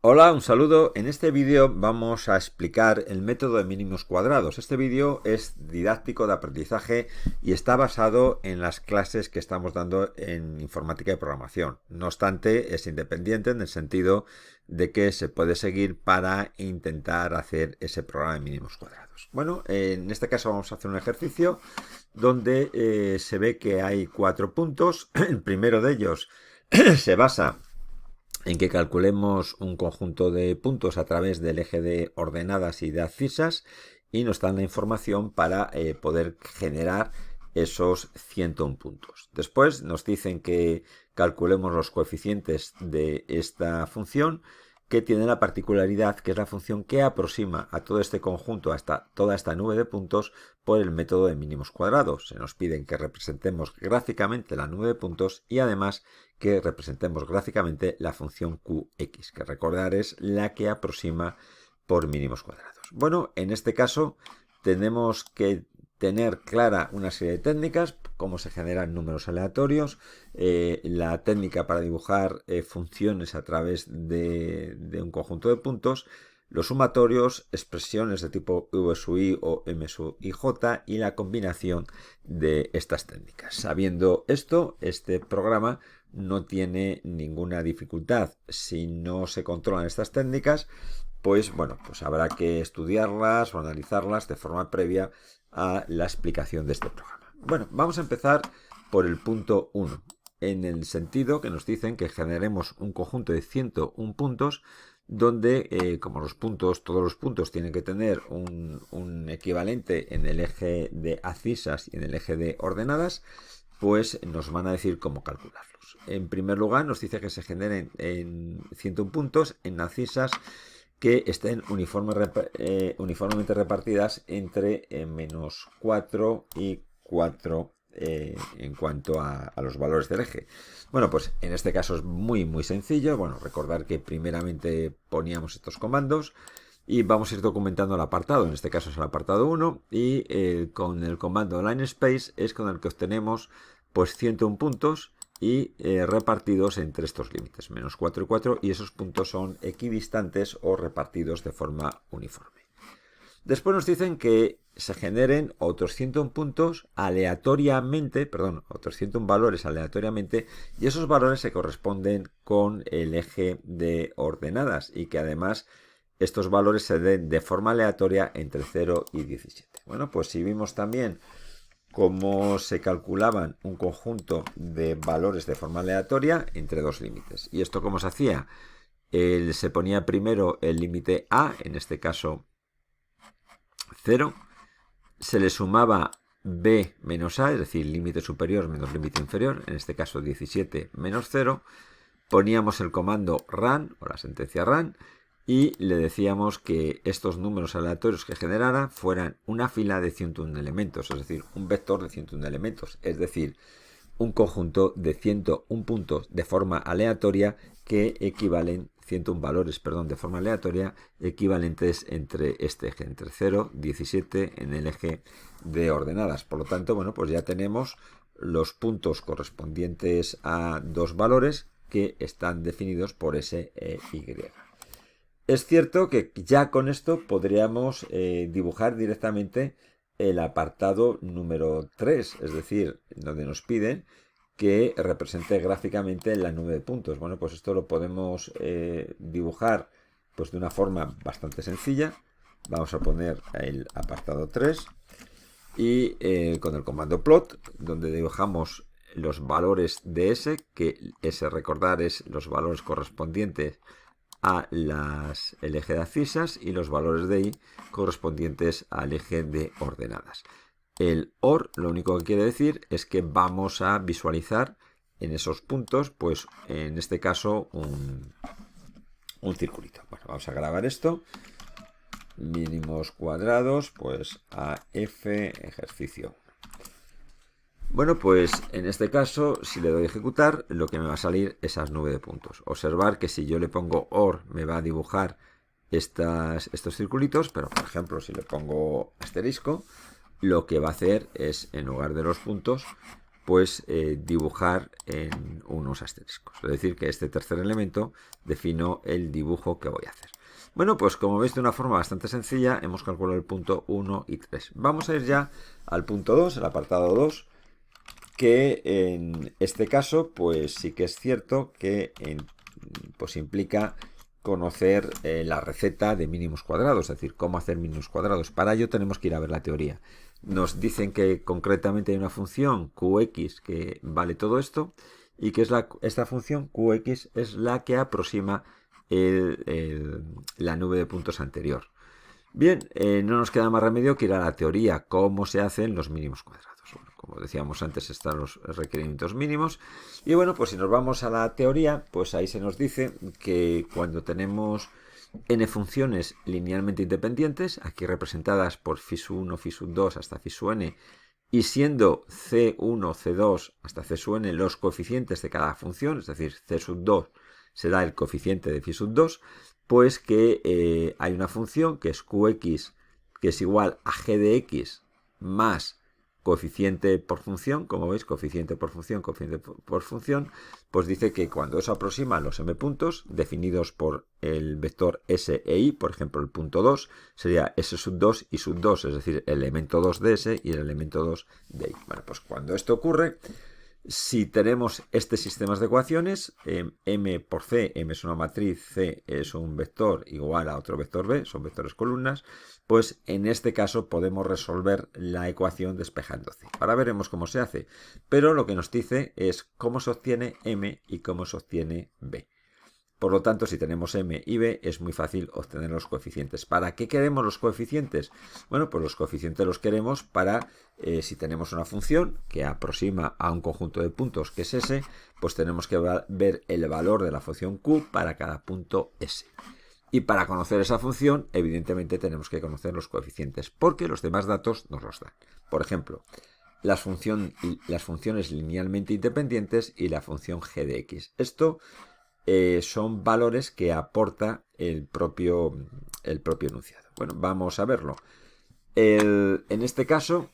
Hola, un saludo. En este vídeo vamos a explicar el método de mínimos cuadrados. Este vídeo es didáctico de aprendizaje y está basado en las clases que estamos dando en informática y programación. No obstante, es independiente en el sentido de que se puede seguir para intentar hacer ese programa de mínimos cuadrados. Bueno, en este caso vamos a hacer un ejercicio donde se ve que hay 4 puntos. El primero de ellos se basa en que calculemos un conjunto de puntos a través del eje de ordenadas y de abscisas y nos dan la información para poder generar esos 101 puntos. Después nos dicen que calculemos los coeficientes de esta función, que tiene la particularidad que es la función que aproxima a todo este conjunto, hasta toda esta nube de puntos, por el método de mínimos cuadrados. Se nos piden que representemos gráficamente la nube de puntos y además que representemos gráficamente la función qx, que recordar es la que aproxima por mínimos cuadrados. Bueno, en este caso tenemos que tener clara una serie de técnicas, cómo se generan números aleatorios, la técnica para dibujar funciones a través de un conjunto de puntos, los sumatorios, expresiones de tipo v sub i o m sub ij y la combinación de estas técnicas. Sabiendo esto, este programa no tiene ninguna dificultad. Si no se controlan estas técnicas, pues bueno, pues habrá que estudiarlas o analizarlas de forma previa a la explicación de este programa. Bueno, vamos a empezar por el punto 1, en el sentido que nos dicen que generemos un conjunto de 101 puntos donde, como todos los puntos tienen que tener un equivalente en el eje de abscisas y en el eje de ordenadas, pues nos van a decir cómo calcularlos. En primer lugar, nos dice que se generen en 101 puntos en abscisas que estén uniformemente repartidas entre menos 4 y 4 en cuanto a los valores del eje. Bueno, pues en este caso es muy sencillo. Bueno, recordar que primeramente poníamos estos comandos y vamos a ir documentando el apartado. En este caso es el apartado 1 y con el comando linespace es con el que obtenemos pues 101 puntos y repartidos entre estos límites, menos 4 y 4, y esos puntos son equidistantes o repartidos de forma uniforme. Después nos dicen que se generen otros 101 puntos aleatoriamente, otros 101 valores aleatoriamente, y esos valores se corresponden con el eje de ordenadas y que además estos valores se den de forma aleatoria entre 0 y 17. Bueno, pues si vimos también cómo se calculaban un conjunto de valores de forma aleatoria entre dos límites. ¿Y esto cómo se hacía? Se ponía primero el límite A, en este caso 0, se le sumaba B menos A, es decir, límite superior menos límite inferior, en este caso 17 menos 0, poníamos el comando run o la sentencia run y le decíamos que estos números aleatorios que generara fueran una fila de 101 elementos, es decir, un vector de 101 elementos, es decir, un conjunto de 101 puntos de forma aleatoria que equivalen 101 valores, de forma aleatoria, equivalentes entre este eje, entre 0 y 17 en el eje de ordenadas. Por lo tanto, bueno, pues ya tenemos los puntos correspondientes a dos valores que están definidos por ese y. Es cierto que ya con esto podríamos dibujar directamente el apartado número 3, es decir, donde nos piden que represente gráficamente la nube de puntos. Bueno, pues esto lo podemos dibujar pues de una forma bastante sencilla. Vamos a poner el apartado 3 y con el comando plot, donde dibujamos los valores de S, que S, recordar, es los valores correspondientes el eje de abscisas y los valores de i correspondientes al eje de ordenadas. El OR lo único que quiere decir es que vamos a visualizar en esos puntos, pues en este caso un circulito. Bueno, vamos a grabar esto. Mínimos cuadrados, pues AF ejercicio. Bueno, pues en este caso, si le doy a ejecutar, lo que me va a salir es esas nube de puntos. Observar que si yo le pongo OR, me va a dibujar estos circulitos, pero por ejemplo, si le pongo asterisco, lo que va a hacer es, en lugar de los puntos, pues dibujar en unos asteriscos. Es decir, que este tercer elemento defino el dibujo que voy a hacer. Bueno, pues como veis, de una forma bastante sencilla hemos calculado el punto 1 y 3. Vamos a ir ya al punto 2, el apartado 2, que en este caso pues sí que es cierto que pues implica conocer la receta de mínimos cuadrados, es decir, cómo hacer mínimos cuadrados. Para ello tenemos que ir a ver la teoría. Nos dicen que concretamente hay una función qx que vale todo esto y que es esta función qx es la que aproxima la nube de puntos anterior. Bien, no nos queda más remedio que ir a la teoría, cómo se hacen los mínimos cuadrados. Bueno, como decíamos antes, están los requerimientos mínimos. Y bueno, pues si nos vamos a la teoría, pues ahí se nos dice que cuando tenemos n funciones linealmente independientes, aquí representadas por φ1, φ2 hasta φn, y siendo c1, c2 hasta c los coeficientes de cada función, es decir, c2 será el coeficiente de φ2, pues que hay una función que es qx, que es igual a g de x más coeficiente por función, como veis, coeficiente por función, pues dice que cuando eso aproxima a los m puntos, definidos por el vector s e i, por ejemplo, el punto 2 sería s sub 2 y sub 2, es decir, el elemento 2 de s y el elemento 2 de i. Bueno, pues cuando esto ocurre, si tenemos este sistema de ecuaciones, m por c, m es una matriz, c es un vector igual a otro vector b, son vectores columnas, pues en este caso podemos resolver la ecuación despejando c. Ahora veremos cómo se hace, pero lo que nos dice es cómo se obtiene m y cómo se obtiene b. Por lo tanto, si tenemos m y b, es muy fácil obtener los coeficientes. ¿Para qué queremos los coeficientes? Bueno, pues los coeficientes los queremos para, si tenemos una función que aproxima a un conjunto de puntos que es s, pues tenemos que ver el valor de la función q para cada punto s. Y para conocer esa función, evidentemente tenemos que conocer los coeficientes, porque los demás datos nos los dan. Por ejemplo, las funciones linealmente independientes y la función g de x. Esto son valores que aporta el propio enunciado. Bueno, vamos a verlo. En este caso,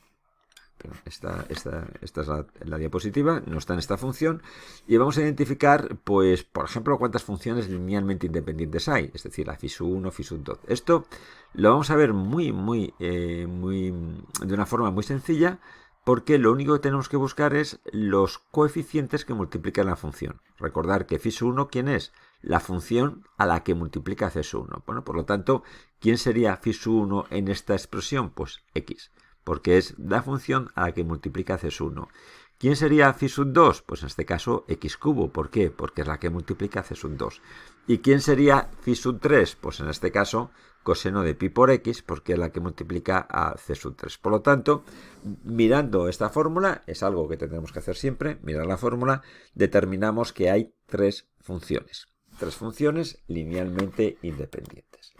esta es la diapositiva, no está en esta función, y vamos a identificar, pues, por ejemplo, cuántas funciones linealmente independientes hay, es decir, la φ1, φ2. Esto lo vamos a ver de una forma muy sencilla, porque lo único que tenemos que buscar es los coeficientes que multiplican la función. Recordar que φ1, ¿quién es? La función a la que multiplica c1. Bueno, por lo tanto, ¿quién sería φ1 en esta expresión? Pues x, porque es la función a la que multiplica c1. ¿Quién sería φ2? Pues en este caso x cubo. ¿Por qué? Porque es la que multiplica c2. ¿Y quién sería φ3? Pues en este caso coseno de pi por x, porque es la que multiplica a c3. Por lo tanto, mirando esta fórmula, es algo que tendremos que hacer siempre, mirar la fórmula, determinamos que hay tres funciones linealmente independientes.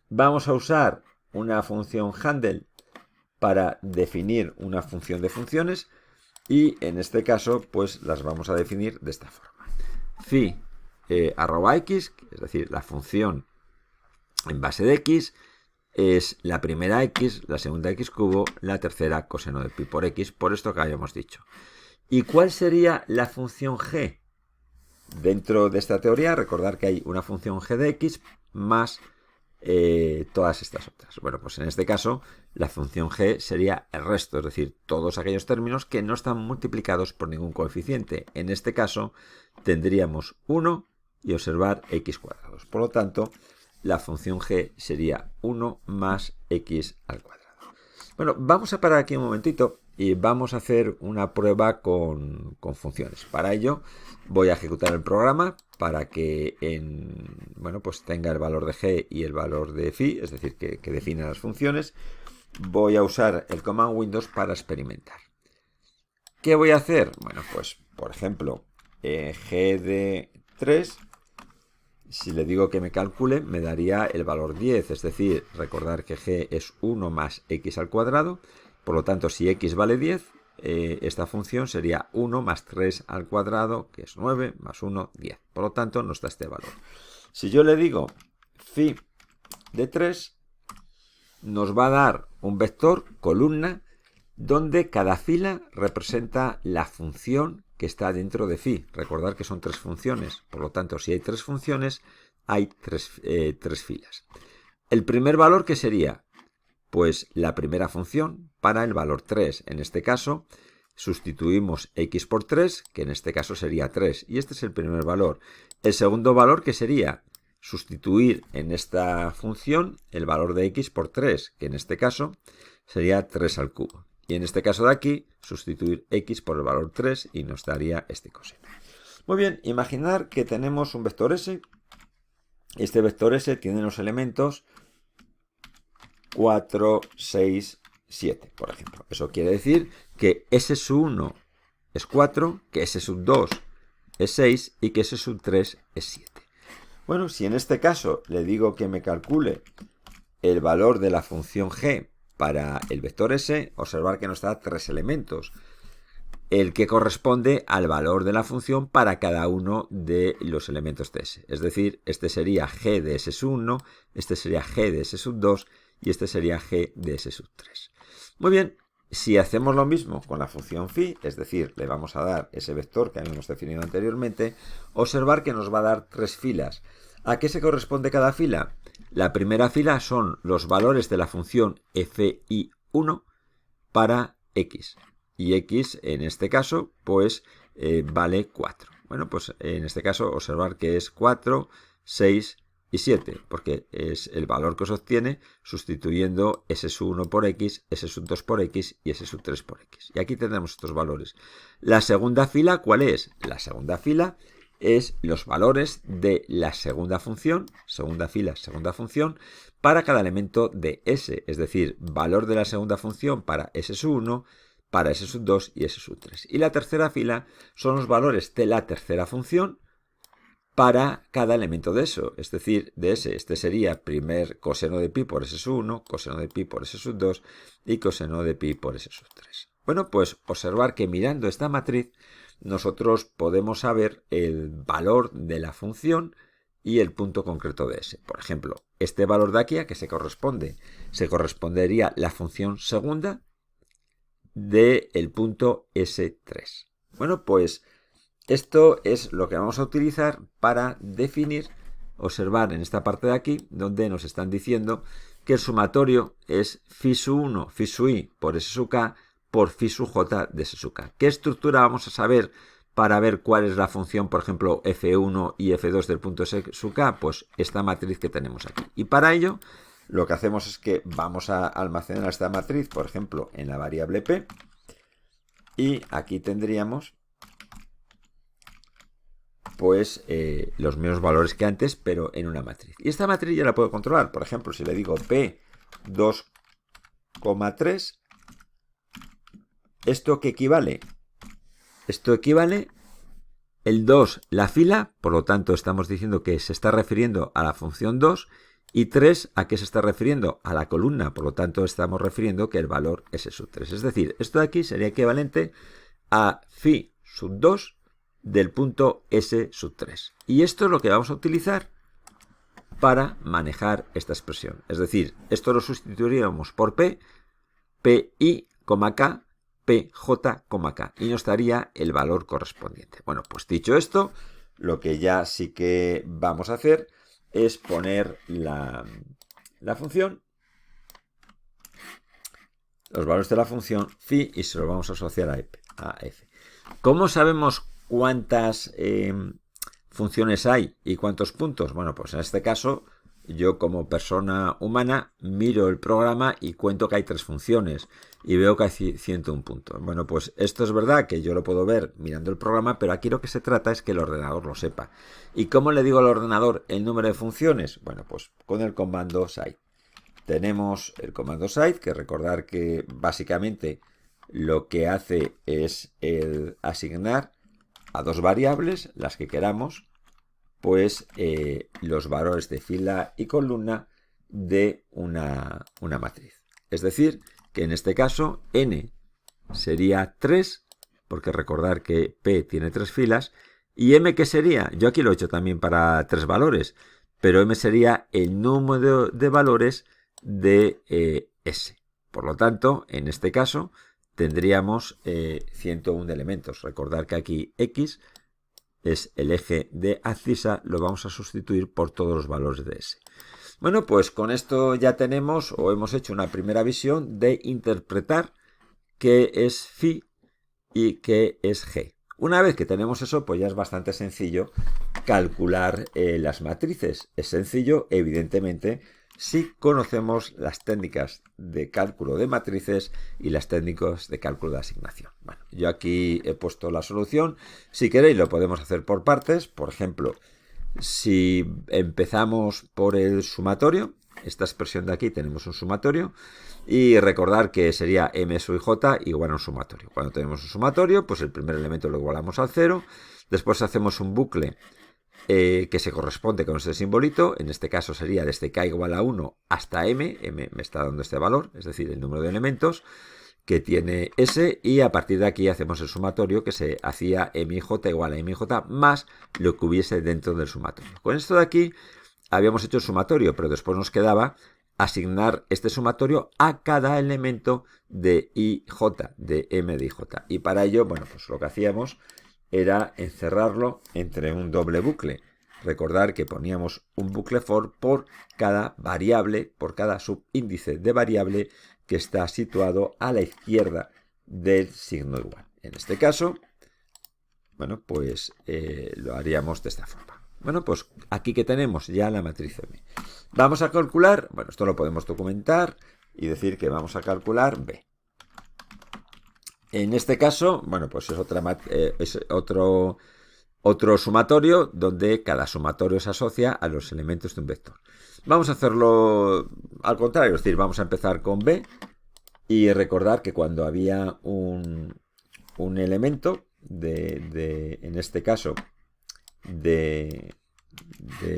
Vamos a usar una función handle para definir una función de funciones y en este caso pues las vamos a definir de esta forma. Phi arroba x, es decir, la función en base de x, es la primera x, la segunda x cubo, la tercera coseno de pi por x, por esto que habíamos dicho. ¿Y cuál sería la función g? Dentro de esta teoría, recordar que hay una función g de x más todas estas otras. Bueno, pues en este caso, la función g sería el resto, es decir, todos aquellos términos que no están multiplicados por ningún coeficiente. En este caso, tendríamos 1 y observar x cuadrados. Por lo tanto, la función g sería 1 más x al cuadrado. Bueno, vamos a parar aquí un momentito y vamos a hacer una prueba con funciones. Para ello voy a ejecutar el programa para que pues tenga el valor de g y el valor de phi, es decir, que defina las funciones. Voy a usar el Command Windows para experimentar. ¿Qué voy a hacer? Bueno, pues por ejemplo, g de 3, si le digo que me calcule, me daría el valor 10, es decir, recordar que g es 1 más x al cuadrado, por lo tanto, si x vale 10, esta función sería 1 más 3 al cuadrado, que es 9, más 1, 10. Por lo tanto, nos da este valor. Si yo le digo phi de 3, nos va a dar un vector columna donde cada fila representa la función que está dentro de phi. Recordad que son 3 funciones, por lo tanto, si hay 3 funciones, hay 3 filas. El primer valor, ¿qué sería? Pues la primera función para el valor 3. En este caso, sustituimos x por 3, que en este caso sería 3. Y este es el primer valor. El segundo valor, ¿qué sería? Sustituir en esta función el valor de x por 3, que en este caso sería 3 al cubo. Y en este caso de aquí, sustituir x por el valor 3 y nos daría este coseno. Muy bien, imaginar que tenemos un vector S. Este vector S tiene los elementos 4, 6, 7, por ejemplo. Eso quiere decir que S sub 1 es 4, que S sub 2 es 6 y que S sub 3 es 7. Bueno, si en este caso le digo que me calcule el valor de la función g para el vector S, observar que nos da 3 elementos, el que corresponde al valor de la función para cada uno de los elementos de S. Es decir, este sería g de S sub 1, este sería g de S sub 2 y este sería g de S sub 3. Muy bien, si hacemos lo mismo con la función phi, es decir, le vamos a dar ese vector que habíamos definido anteriormente, observar que nos va a dar 3 filas. ¿A qué se corresponde cada fila? La primera fila son los valores de la función fi1 para x. Y x, en este caso, pues vale 4. Bueno, pues en este caso observar que es 4, 6 y 7, porque es el valor que se obtiene sustituyendo S sub 1 por x, S sub 2 por x y S sub 3 por x. Y aquí tenemos estos valores. La segunda fila, ¿cuál es? La segunda fila es los valores de la segunda función, segunda fila, segunda función, para cada elemento de S, es decir, valor de la segunda función para S sub 1, para S sub 2 y S sub 3. Y la tercera fila son los valores de la tercera función para cada elemento de eso, es decir, de S. Este sería primer coseno de pi por S sub 1, coseno de pi por S sub 2 y coseno de pi por S sub 3. Bueno, pues observar que mirando esta matriz nosotros podemos saber el valor de la función y el punto concreto de S. Por ejemplo, este valor de aquí, ¿a qué se corresponde? Se correspondería la función segunda del punto S3. Bueno, pues esto es lo que vamos a utilizar para definir, observar en esta parte de aquí, donde nos están diciendo que el sumatorio es phi sub 1, phi sub i por S sub k por phi sub j de S sub k. ¿Qué estructura vamos a saber para ver cuál es la función, por ejemplo, f1 y f2 del punto S sub k? Pues esta matriz que tenemos aquí. Y para ello, lo que hacemos es que vamos a almacenar esta matriz, por ejemplo, en la variable p. Y aquí tendríamos pues los mismos valores que antes, pero en una matriz. Y esta matriz ya la puedo controlar. Por ejemplo, si le digo p 2,3, ¿esto qué equivale? Esto equivale el 2, la fila, por lo tanto estamos diciendo que se está refiriendo a la función 2, y 3, ¿a qué se está refiriendo? A la columna, por lo tanto estamos refiriendo que el valor es S sub 3. Es decir, esto de aquí sería equivalente a phi sub 2 del punto S sub 3. Y esto es lo que vamos a utilizar para manejar esta expresión. Es decir, esto lo sustituiríamos por P, PI, K, PJ, K. Y nos daría el valor correspondiente. Bueno, pues dicho esto, lo que ya sí que vamos a hacer es poner la función, los valores de la función phi, y se los vamos a asociar a f. ¿Cómo sabemos cuántas funciones hay y cuántos puntos? Bueno, pues en este caso, yo como persona humana miro el programa y cuento que hay 3 funciones y veo que hay 101 puntos. Bueno, pues esto es verdad que yo lo puedo ver mirando el programa, pero aquí lo que se trata es que el ordenador lo sepa. ¿Y cómo le digo al ordenador el número de funciones? Bueno, pues con el comando site. Tenemos el comando site, que recordar que básicamente lo que hace es el asignar a 2 variables, las que queramos, pues los valores de fila y columna de una matriz. Es decir, que en este caso n sería 3, porque recordar que p tiene 3 filas, y m, ¿qué sería? Yo aquí lo he hecho también para 3 valores, pero m sería el número de valores de s. Por lo tanto, en este caso, tendríamos 101 elementos. Recordar que aquí X es el eje de abscisa, lo vamos a sustituir por todos los valores de S. Bueno, pues con esto ya tenemos o hemos hecho una primera visión de interpretar qué es phi y qué es g. Una vez que tenemos eso, pues ya es bastante sencillo calcular las matrices. Es sencillo, evidentemente, si conocemos las técnicas de cálculo de matrices y las técnicas de cálculo de asignación. Bueno, yo aquí he puesto la solución. Si queréis, lo podemos hacer por partes. Por ejemplo, si empezamos por el sumatorio, esta expresión de aquí tenemos un sumatorio, y recordar que sería m sub j igual a un sumatorio. Cuando tenemos un sumatorio, pues el primer elemento lo igualamos al 0, después hacemos un bucle que se corresponde con este simbolito, en este caso sería desde k igual a 1 hasta m me está dando este valor, es decir, el número de elementos que tiene S, y a partir de aquí hacemos el sumatorio que se hacía mij igual a mij más lo que hubiese dentro del sumatorio. Con esto de aquí habíamos hecho el sumatorio, pero después nos quedaba asignar este sumatorio a cada elemento de IJ, de M de IJ. Y para ello, bueno, pues lo que hacíamos era encerrarlo entre un doble bucle. Recordar que poníamos un bucle for por cada variable, por cada subíndice de variable que está situado a la izquierda del signo igual. En este caso, bueno, pues lo haríamos de esta forma. Bueno, pues aquí que tenemos ya la matriz M. Vamos a calcular, bueno, esto lo podemos documentar y decir que vamos a calcular B. En este caso, bueno, pues es otro sumatorio donde cada sumatorio se asocia a los elementos de un vector. Vamos a hacerlo al contrario, es decir, vamos a empezar con B y recordar que cuando había un elemento en este caso, de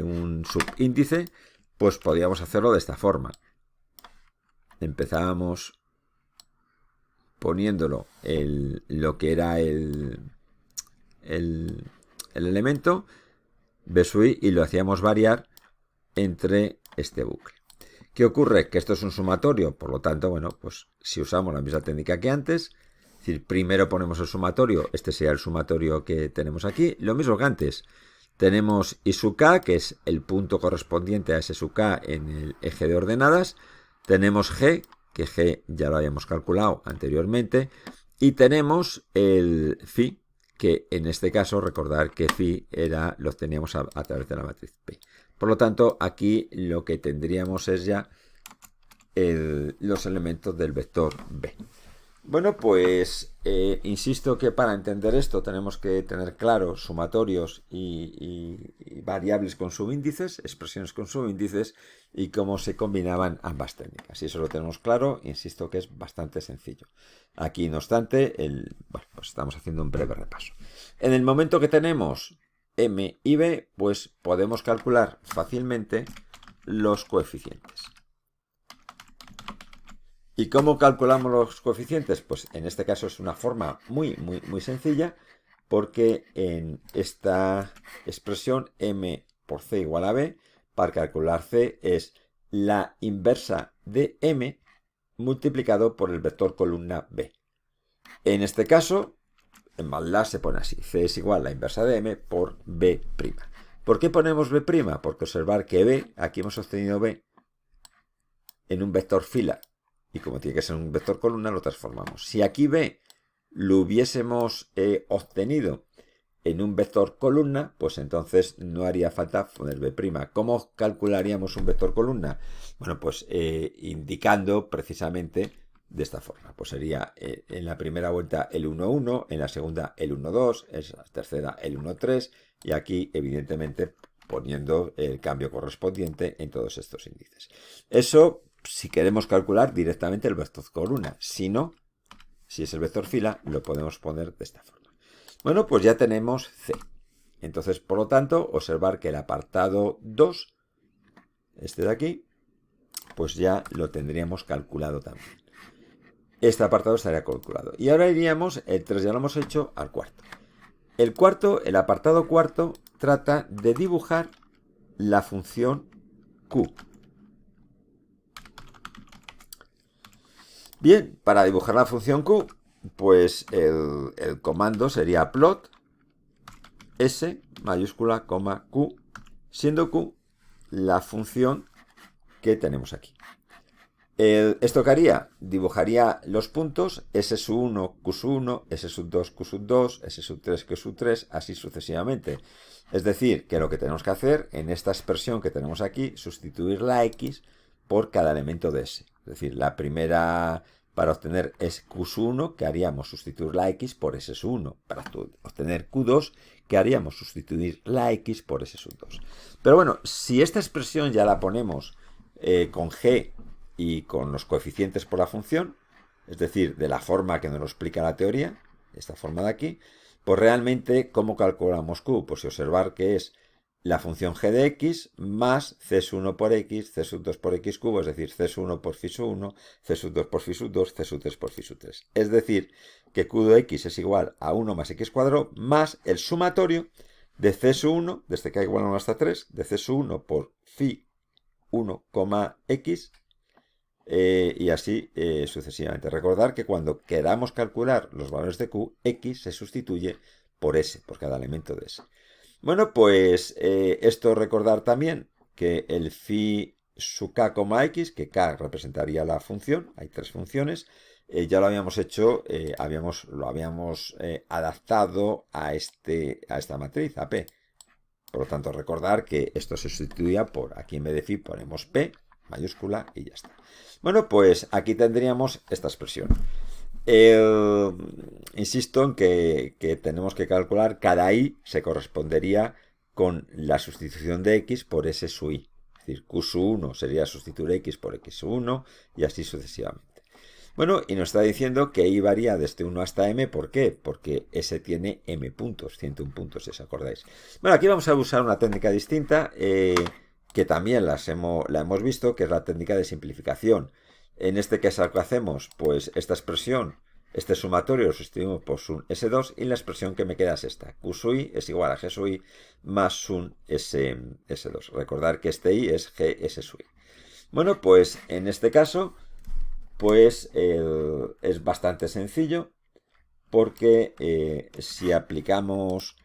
un subíndice, pues podíamos hacerlo de esta forma. Empezábamos poniéndolo lo que era el elemento B sub I y lo hacíamos variar entre este bucle. ¿Qué ocurre? Que esto es un sumatorio, por lo tanto, bueno, pues si usamos la misma técnica que antes, es decir, primero ponemos el sumatorio, este sería el sumatorio que tenemos aquí, lo mismo que antes. Tenemos I sub k, que es el punto correspondiente a S sub k en el eje de ordenadas. Tenemos G, que G ya lo habíamos calculado anteriormente. Y tenemos el phi, que en este caso recordar que phi lo obteníamos a través de la matriz P. Por lo tanto, aquí lo que tendríamos es ya los elementos del vector B. Bueno, pues insisto que para entender esto tenemos que tener claro sumatorios y variables con subíndices, expresiones con subíndices y cómo se combinaban ambas técnicas. Si eso lo tenemos claro, insisto que es bastante sencillo. Aquí, no obstante, bueno, pues estamos haciendo un breve repaso. En el momento que tenemos M y B, pues podemos calcular fácilmente los coeficientes. ¿Y cómo calculamos los coeficientes? Pues en este caso es una forma muy sencilla, porque en esta expresión M por C igual a B, para calcular C es la inversa de M multiplicado por el vector columna B. En este caso, en MATLAB se pone así, C es igual a la inversa de M por B'. ¿Por qué ponemos B'? Porque observar que B, aquí hemos obtenido B en un vector fila, y como tiene que ser un vector columna, lo transformamos. Si aquí B lo hubiésemos obtenido en un vector columna, pues entonces no haría falta poner B'. ¿Cómo calcularíamos un vector columna? Bueno, pues indicando precisamente de esta forma. Pues sería en la primera vuelta el 1, 1, en la segunda el 1, 2, en la tercera el 1, 3, y aquí evidentemente poniendo el cambio correspondiente en todos estos índices. Eso si queremos calcular directamente el vector columna. Si no, si es el vector fila, lo podemos poner de esta forma. Bueno, pues ya tenemos C. Entonces, por lo tanto, observar que el apartado 2, este de aquí, pues ya lo tendríamos calculado también. Este apartado estaría calculado. Y ahora iríamos, el 3 ya lo hemos hecho, al cuarto. El apartado cuarto, trata de dibujar la función Q. Bien, para dibujar la función Q, pues el comando sería plot S mayúscula, coma, Q, siendo Q la función que tenemos aquí. ¿Esto qué haría? Dibujaría los puntos S sub 1, Q sub 1, S sub 2, Q sub 2, S sub 3, Q sub 3, así sucesivamente. Es decir, que lo que tenemos que hacer en esta expresión que tenemos aquí, sustituir la X por cada elemento de S. Es decir, la primera para obtener es Q sub 1, que haríamos sustituir la X por S sub 1. Para obtener Q2, que haríamos sustituir la X por S sub 2. Pero bueno, si esta expresión ya la ponemos con G y con los coeficientes por la función, es decir, de la forma que nos lo explica la teoría, esta forma de aquí, pues realmente, ¿cómo calculamos Q? Pues si observar que es la función g de x más c sub 1 por x, c sub 2 por x cubo, es decir, c sub 1 por phi sub 1, c sub 2 por phi sub 2, c sub 3 por phi sub 3. Es decir, que q de x es igual a 1 más x cuadrado más el sumatorio de c sub 1, desde k igual a 1 hasta 3, de c sub 1 por phi 1, x, y así sucesivamente. Recordar que cuando queramos calcular los valores de q, x se sustituye por s, por cada elemento de s. Bueno, pues esto recordar también que el phi sub k, x, que k representaría la función, hay tres funciones, ya lo habíamos hecho, lo habíamos adaptado a esta matriz, a P. Por lo tanto, recordar que esto se sustituía por, aquí en vez de phi ponemos P, mayúscula, y ya está. Bueno, pues aquí tendríamos esta expresión. Insisto en que tenemos que calcular cada i se correspondería con la sustitución de x por s sub i. Es decir, q sub 1 sería sustituir x por x sub 1 y así sucesivamente. Bueno, y nos está diciendo que i varía desde 1 hasta m. ¿Por qué? Porque s tiene m puntos, 101 puntos, si os acordáis. Bueno, aquí vamos a usar una técnica distinta que también la hemos visto, que es la técnica de simplificación. En este caso, ¿qué hacemos? Pues esta expresión, este sumatorio lo sustituimos por sum S2 y la expresión que me queda es esta. Q sub i es igual a G sub i más sum S2. Recordar que este i es GS sub i. Bueno, pues en este caso, pues es bastante sencillo porque si aplicamos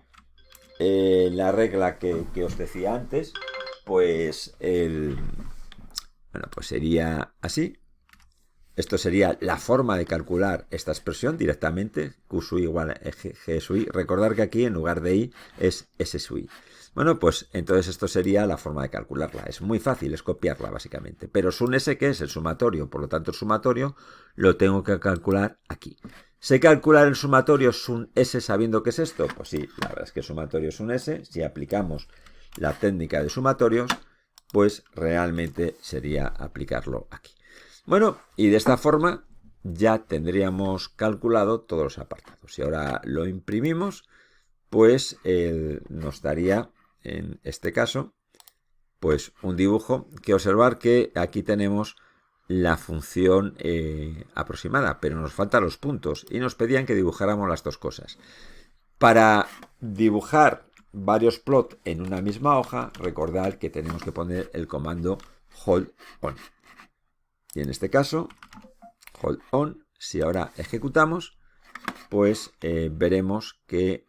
la regla que os decía antes, pues pues sería así. Esto sería la forma de calcular esta expresión directamente, Q sub i igual a G sub i. Recordar que aquí en lugar de i es S sub i. Bueno, pues entonces esto sería la forma de calcularla. Es muy fácil, es copiarla básicamente. Pero sum S, que es el sumatorio, por lo tanto el sumatorio lo tengo que calcular aquí. ¿Sé calcular el sumatorio sum S sabiendo qué es esto? Pues sí, la verdad es que el sumatorio es un S. Si aplicamos la técnica de sumatorios, pues realmente sería aplicarlo aquí. Bueno, y de esta forma ya tendríamos calculado todos los apartados. Si ahora lo imprimimos, pues nos daría, en este caso, pues un dibujo que observar que aquí tenemos la función aproximada, pero nos faltan los puntos y nos pedían que dibujáramos las dos cosas. Para dibujar varios plots en una misma hoja, recordad que tenemos que poner el comando hold on. Y en este caso, hold on, si ahora ejecutamos, pues veremos que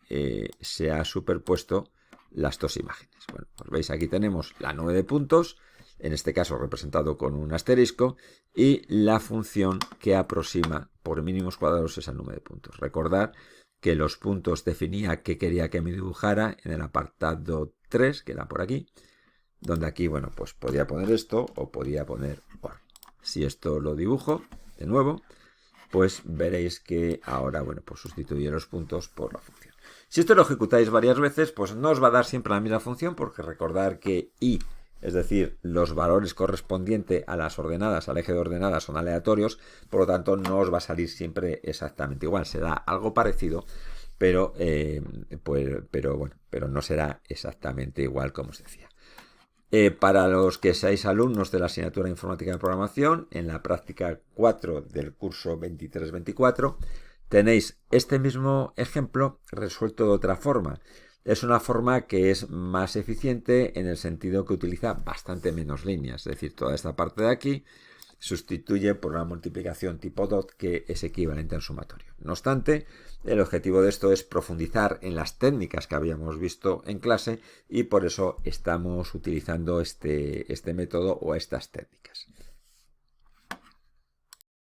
se ha superpuesto las dos imágenes. Bueno, pues veis, aquí tenemos la nube de puntos, en este caso representado con un asterisco, y la función que aproxima por mínimos cuadrados esa nube de puntos. Recordad que los puntos definía qué quería que me dibujara en el apartado 3, que era por aquí, donde aquí, bueno, pues podía poner esto o podía poner OR. Si esto lo dibujo de nuevo, pues veréis que ahora, bueno, pues sustituye los puntos por la función. Si esto lo ejecutáis varias veces, pues no os va a dar siempre la misma función, porque recordar que i, es decir, los valores correspondientes a las ordenadas, al eje de ordenadas, son aleatorios, por lo tanto no os va a salir siempre exactamente igual. Será algo parecido, pero no será exactamente igual como os decía. Para los que seáis alumnos de la asignatura de Informática de Programación, en la práctica 4 del curso 23-24, tenéis este mismo ejemplo resuelto de otra forma. Es una forma que es más eficiente en el sentido que utiliza bastante menos líneas. Es decir, toda esta parte de aquí sustituye por una multiplicación tipo dot que es equivalente al sumatorio. No obstante, el objetivo de esto es profundizar en las técnicas que habíamos visto en clase y por eso estamos utilizando este método o estas técnicas.